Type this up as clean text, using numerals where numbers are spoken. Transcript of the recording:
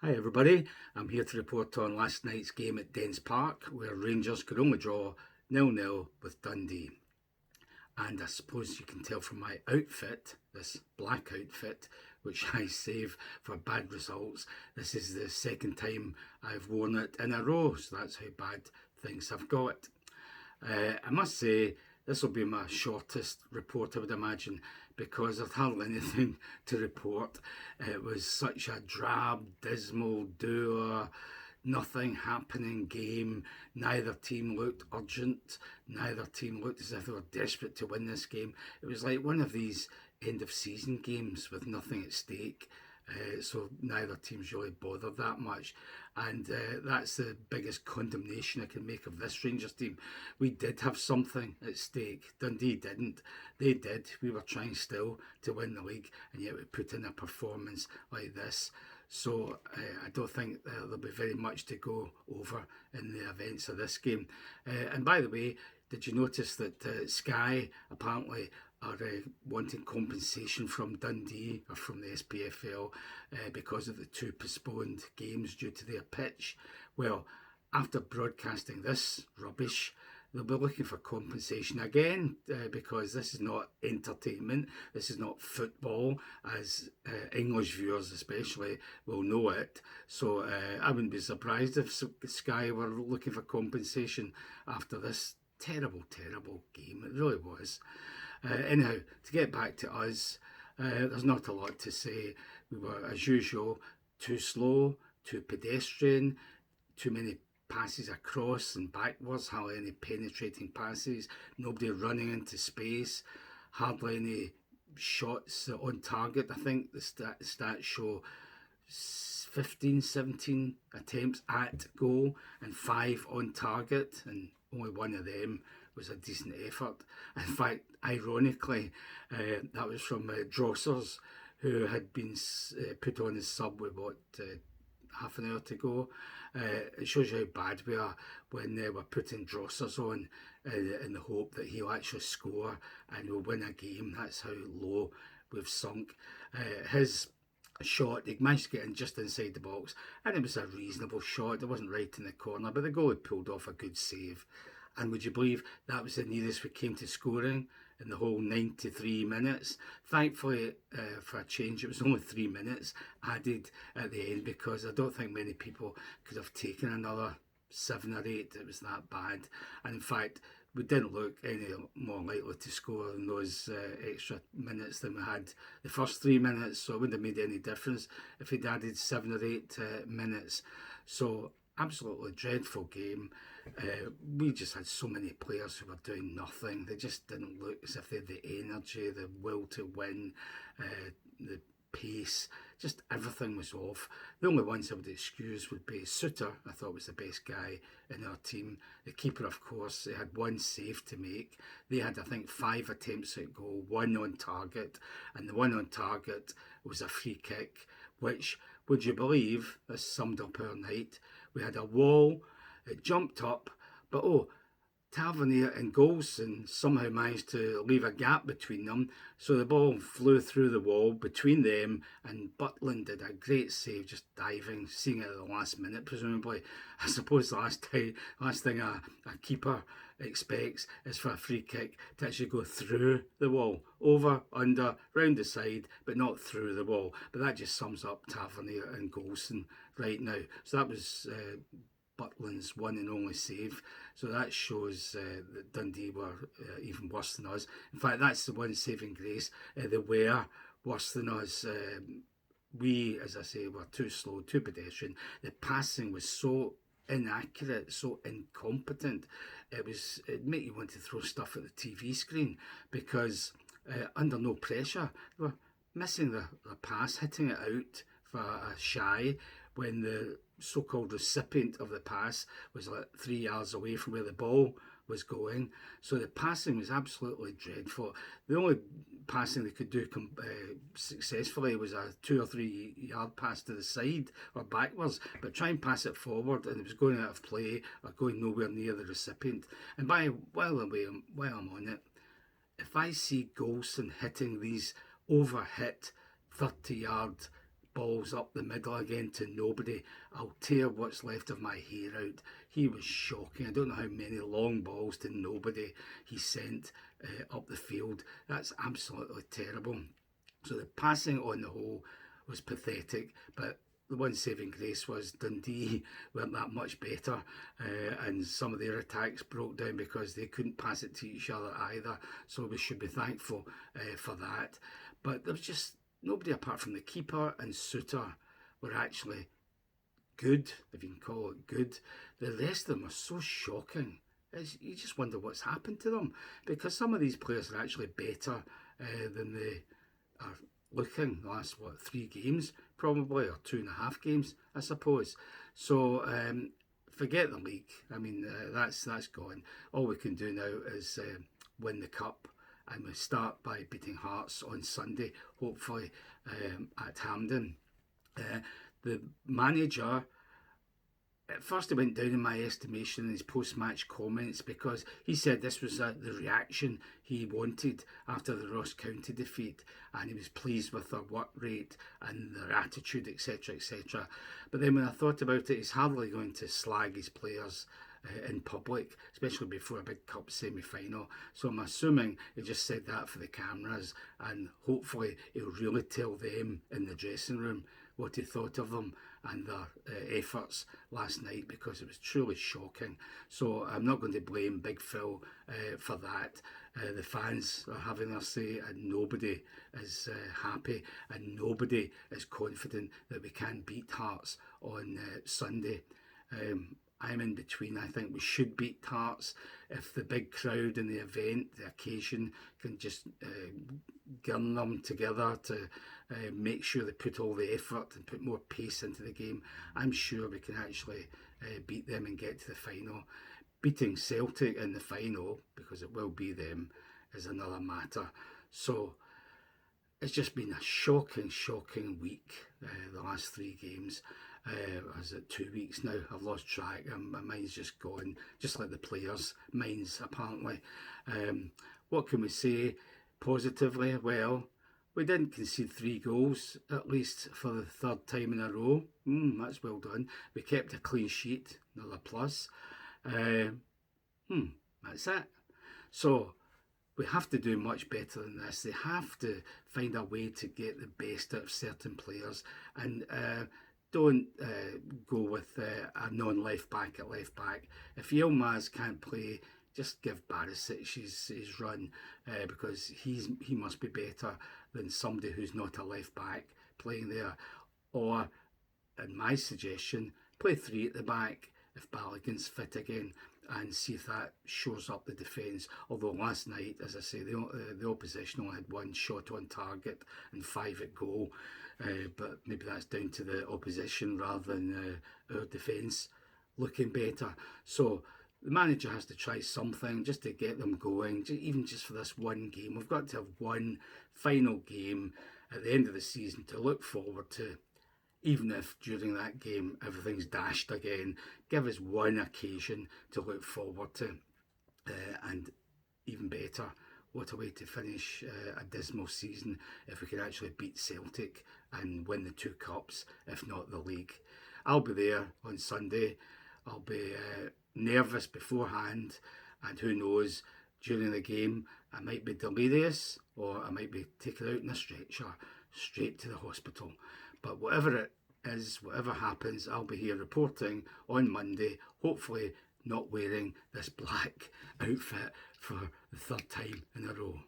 Hi everybody, I'm here to report on last night's game at Dens Park where Rangers could only draw 0-0 with Dundee. And I suppose you can tell from my outfit, this black outfit, which I save for bad results, this is the second time I've worn it in a row, so that's how bad things have got. I must say, this will be my shortest report, I would imagine, because there's hardly anything to report. It was such a drab, dismal, dour, nothing happening game. Neither team looked urgent. Neither team looked as if they were desperate to win this game. It was like one of these end of season games with nothing at stake. So neither team's really bothered that much, and that's the biggest condemnation I can make of this Rangers team. We did have something at stake. Dundee didn't. They did. We were trying still to win the league, and yet we put in a performance like this. So I don't think there'll be very much to go over in the events of this game. And by the way, did you notice that Sky apparently are wanting compensation from Dundee or from the SPFL because of the two postponed games due to their pitch? Well, after broadcasting this rubbish, they'll be looking for compensation again because this is not entertainment, this is not football, as English viewers especially will know it. So I wouldn't be surprised if Sky were looking for compensation after this terrible game. It really was. Anyhow, to get back to us, there's not a lot to say. We were, as usual, too slow, too pedestrian, too many passes across and backwards, hardly any penetrating passes, nobody running into space, hardly any shots on target. I think the stats show 15, 17 attempts at goal and 5 on target, and only one of them was a decent effort. In fact, ironically, that was from Drossers, who had been put on as sub with half an hour to go. It shows you how bad we are when we're putting Drossers on in the hope that he'll actually score and we'll win a game. That's how low we've sunk. His shot, he managed to get in just inside the box, and it was a reasonable shot. It wasn't right in the corner, but the goalie pulled off a good save. And would you believe that was the nearest we came to scoring in the whole 93 minutes? Thankfully, for a change, it was only 3 minutes added at the end, because I don't think many people could have taken another 7 or 8. It was that bad. And in fact, we didn't look any more likely to score in those extra minutes than we had the first 3 minutes, so it wouldn't have made any difference if he'd added 7 or 8 minutes. So absolutely dreadful game. We just had so many players who were doing nothing. They just didn't look as if they had the energy, the will to win, the pace. Just everything was off. The only ones I would excuse would be Suter. I thought was the best guy in our team. The keeper, of course, they had one save to make. They had, I think, 5 attempts at goal, 1 on target, and the 1 on target was a free kick, which, would you believe, this summed up our night. We had a wall, it jumped up, but Tavernier and Golson somehow managed to leave a gap between them, so the ball flew through the wall between them, and Butland did a great save, just diving, seeing it at the last minute, presumably. I suppose the last thing a keeper expects is for a free kick to actually go through the wall, over, under, round the side, but not through the wall. But that just sums up Tavernier and Golson right now. So that was Butland's one and only save. So that shows that Dundee were even worse than us. In fact, that's the one saving grace. They were worse than us. We, as I say, were too slow, too pedestrian. The passing was so inaccurate, so incompetent. It'd make you want to throw stuff at the TV screen, because under no pressure, they were missing the pass, hitting it out for a shy, when the so-called recipient of the pass was like 3 yards away from where the ball was going. So the passing was absolutely dreadful. The only passing they could do successfully was a 2 or 3 yard pass to the side or backwards, but try and pass it forward and it was going out of play or going nowhere near the recipient. And while I'm on it, if I see Golson hitting these overhit 30-yard balls up the middle again to nobody. I'll tear what's left of my hair out. He was shocking. I don't know how many long balls to nobody he sent up the field. That's absolutely terrible. So the passing on the whole was pathetic, but the one saving grace was Dundee weren't that much better, and some of their attacks broke down because they couldn't pass it to each other either, so we should be thankful for that. But there was just nobody apart from the keeper and Suter were actually good, if you can call it good. The rest of them are so shocking. You just wonder what's happened to them, because some of these players are actually better than they are looking the last 3 games probably, or 2.5 games I suppose. So forget the league. I mean, that's gone. All we can do now is win the cup, and we start by beating Hearts on Sunday, hopefully at Hampden. The manager, at first he went down in my estimation in his post-match comments, because he said this was the reaction he wanted after the Ross County defeat, and he was pleased with their work rate and their attitude, etc, etc. But then when I thought about it, he's hardly going to slag his players in public, especially before a big cup semi-final. So I'm assuming he just said that for the cameras, and hopefully he'll really tell them in the dressing room what he thought of them and their efforts last night, because it was truly shocking. So I'm not going to blame Big Phil for that. The fans are having their say, and nobody is happy, and nobody is confident that we can beat Hearts on Sunday. I'm in between. I think we should beat Hearts if the big crowd and the event, the occasion, can just gun them together to make sure they put all the effort and put more pace into the game. I'm sure we can actually beat them and get to the final. Beating Celtic in the final, because it will be them, is another matter. So it's just been a shocking week, the last 3 games. Is it 2 weeks now? I've lost track. My mind's just gone, just like the players' minds apparently. What can we say positively? Well, we didn't concede 3 goals, at least for the 3rd time in a row. That's well done. We kept a clean sheet, another plus. That's it. So we have to do much better than this. They have to find a way to get the best out of certain players, and don't go with a non-left back at left back. If Yilmaz can't play, just give Barisic his run, because he must be better than somebody who's not a left back playing there. Or, in my suggestion, play 3 at the back if Balogun's fit again, and see if that shows up the defence. Although last night, as I say, the opposition only had 1 shot on target and 5 at goal. But maybe that's down to the opposition rather than our defence looking better. So the manager has to try something just to get them going, even just for this one game. We've got to have one final game at the end of the season to look forward to. Even if during that game everything's dashed again, give us one occasion to look forward to. And even better, what a way to finish a dismal season if we can actually beat Celtic and win the 2 cups, if not the league. I'll be there on Sunday. I'll be nervous beforehand, and who knows, during the game I might be delirious, or I might be taken out in a stretcher straight to the hospital. But whatever it is, whatever happens, I'll be here reporting on Monday, hopefully not wearing this black outfit for the 3rd time in a row.